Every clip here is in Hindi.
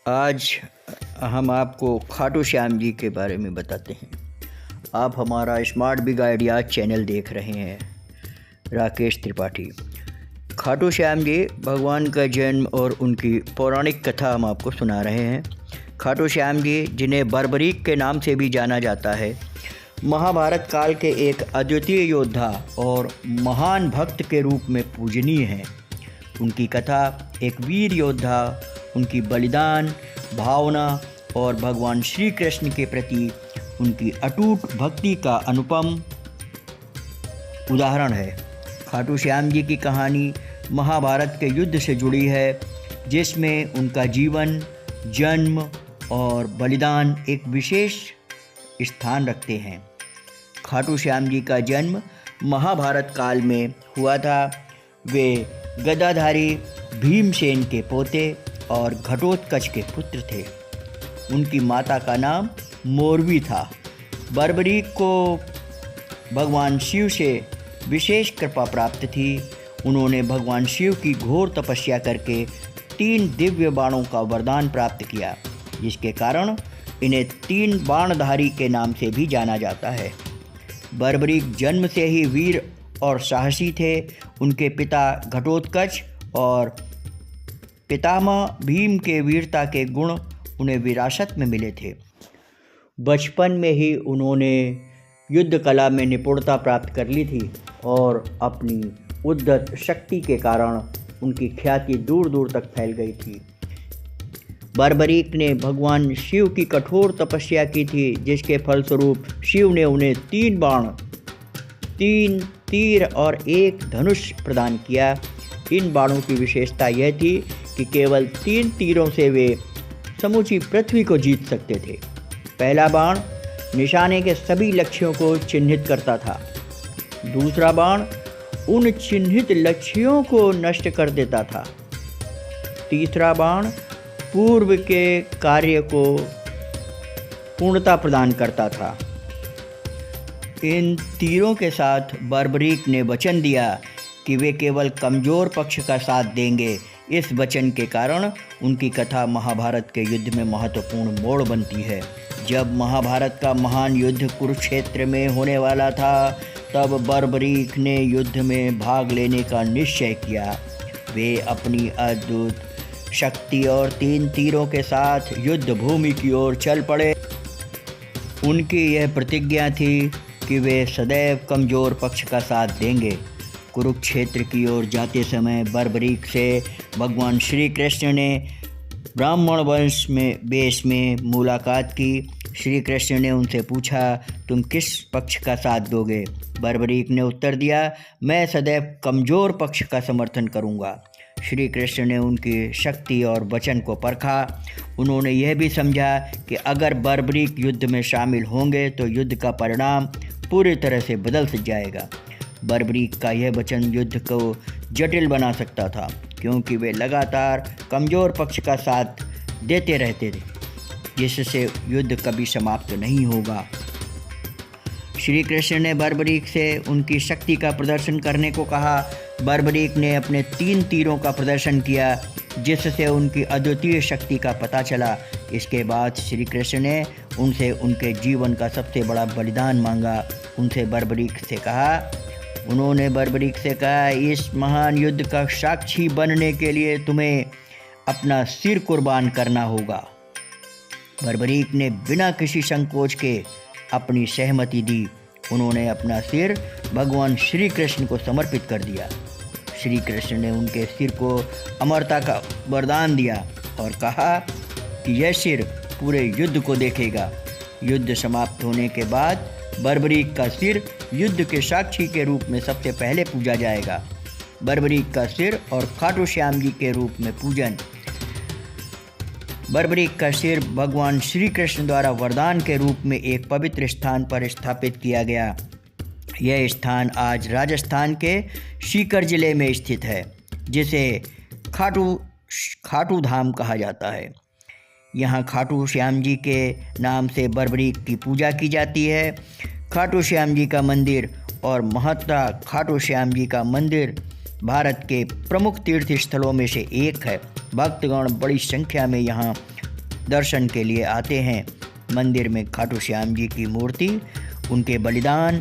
आज हम आपको खाटू श्याम जी के बारे में बताते हैं। आप हमारा स्मार्ट बिग आइडियाज चैनल देख रहे हैं। राकेश त्रिपाठी। खाटू श्याम जी भगवान का जन्म और उनकी पौराणिक कथा हम आपको सुना रहे हैं। खाटू श्याम जी, जिन्हें बर्बरीक के नाम से भी जाना जाता है, महाभारत काल के एक अद्वितीय योद्धा और महान भक्त के रूप में पूजनीय हैं। उनकी कथा एक वीर योद्धा, उनकी बलिदान भावना और भगवान श्री कृष्ण के प्रति उनकी अटूट भक्ति का अनुपम उदाहरण है। खाटू श्याम जी की कहानी महाभारत के युद्ध से जुड़ी है, जिसमें उनका जीवन, जन्म और बलिदान एक विशेष स्थान रखते हैं। खाटू श्याम जी का जन्म महाभारत काल में हुआ था। वे गदाधारी भीमसेन के पोते और घटोत्कच के पुत्र थे। उनकी माता का नाम मोरवी था। बर्बरीक को भगवान शिव से विशेष कृपा प्राप्त थी। उन्होंने भगवान शिव की घोर तपस्या करके 3 दिव्य बाणों का वरदान प्राप्त किया, जिसके कारण इन्हें 3 बाणधारी के नाम से भी जाना जाता है। बर्बरीक जन्म से ही वीर और साहसी थे। उनके पिता घटोत्कच और पितामह भीम के वीरता के गुण उन्हें विरासत में मिले थे। बचपन में ही उन्होंने युद्ध कला में निपुणता प्राप्त कर ली थी और अपनी उद्धत शक्ति के कारण उनकी ख्याति दूर दूर तक फैल गई थी। बर्बरीक ने भगवान शिव की कठोर तपस्या की थी, जिसके फलस्वरूप शिव ने उन्हें 3 बाण, 3 तीर और 1 धनुष प्रदान किया। इन बाणों की विशेषता यह थी कि केवल 3 तीरों से वे समूची पृथ्वी को जीत सकते थे। पहला बाण निशाने के सभी लक्ष्यों को चिन्हित करता था। दूसरा बाण उन चिन्हित लक्ष्यों को नष्ट कर देता था। तीसरा बाण पूर्व के कार्य को पूर्णता प्रदान करता था। इन तीरों के साथ बर्बरीक ने वचन दिया कि वे केवल कमज़ोर पक्ष का साथ देंगे। इस वचन के कारण उनकी कथा महाभारत के युद्ध में महत्वपूर्ण मोड़ बनती है। जब महाभारत का महान युद्ध कुरुक्षेत्र में होने वाला था, तब बर्बरीक ने युद्ध में भाग लेने का निश्चय किया। वे अपनी अद्भुत शक्ति और 3 तीरों के साथ युद्ध भूमि की ओर चल पड़े। उनकी यह प्रतिज्ञा थी कि वे सदैव कमज़ोर पक्ष का साथ देंगे। कुरुक्षेत्र की ओर जाते समय बर्बरीक से भगवान श्री कृष्ण ने ब्राह्मण वंश में वेश में मुलाकात की। श्री कृष्ण ने उनसे पूछा, तुम किस पक्ष का साथ दोगे? बर्बरीक ने उत्तर दिया, मैं सदैव कमज़ोर पक्ष का समर्थन करूंगा। श्री कृष्ण ने उनकी शक्ति और वचन को परखा। उन्होंने यह भी समझा कि अगर बर्बरीक युद्ध में शामिल होंगे तो युद्ध का परिणाम पूरी तरह से बदल जाएगा। बर्बरीक का यह वचन युद्ध को जटिल बना सकता था, क्योंकि वे लगातार कमज़ोर पक्ष का साथ देते रहते थे, जिससे युद्ध कभी समाप्त नहीं होगा। श्री कृष्ण ने बर्बरीक से उनकी शक्ति का प्रदर्शन करने को कहा। बर्बरीक ने अपने 3 तीरों का प्रदर्शन किया, जिससे उनकी अद्वितीय शक्ति का पता चला। इसके बाद श्री कृष्ण ने उनसे उनके जीवन का सबसे बड़ा बलिदान मांगा। उन्होंने बर्बरीक से कहा, इस महान युद्ध का साक्षी बनने के लिए तुम्हें अपना सिर कुर्बान करना होगा। बर्बरीक ने बिना किसी संकोच के अपनी सहमति दी। उन्होंने अपना सिर भगवान श्री कृष्ण को समर्पित कर दिया। श्री कृष्ण ने उनके सिर को अमरता का वरदान दिया और कहा कि यह सिर पूरे युद्ध को देखेगा। युद्ध समाप्त होने के बाद बर्बरीक का सिर युद्ध के साक्षी के रूप में सबसे पहले पूजा जाएगा। बर्बरीक का सिर और खाटू श्याम जी के रूप में पूजन। बर्बरीक का सिर भगवान श्री कृष्ण द्वारा वरदान के रूप में एक पवित्र स्थान पर स्थापित किया गया। यह स्थान आज राजस्थान के सीकर जिले में स्थित है, जिसे खाटू धाम कहा जाता है। यहाँ खाटू श्याम जी के नाम से बर्बरीक की पूजा की जाती है। खाटू श्याम जी का मंदिर और महत्ता खाटू श्याम जी का मंदिर भारत के प्रमुख तीर्थ स्थलों में से एक है। भक्तगण बड़ी संख्या में यहाँ दर्शन के लिए आते हैं। मंदिर में खाटू श्याम जी की मूर्ति उनके बलिदान,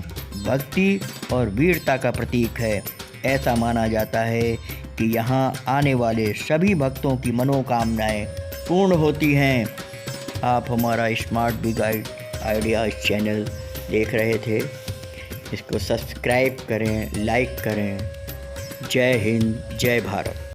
भक्ति और वीरता का प्रतीक है। ऐसा माना जाता है कि यहाँ आने वाले सभी भक्तों की मनोकामनाएं पूर्ण होती हैं। आप हमारा स्मार्ट बिग आइडियाज़ चैनल देख रहे थे। इसको सब्सक्राइब करें, लाइक करें। जय हिंद, जय भारत।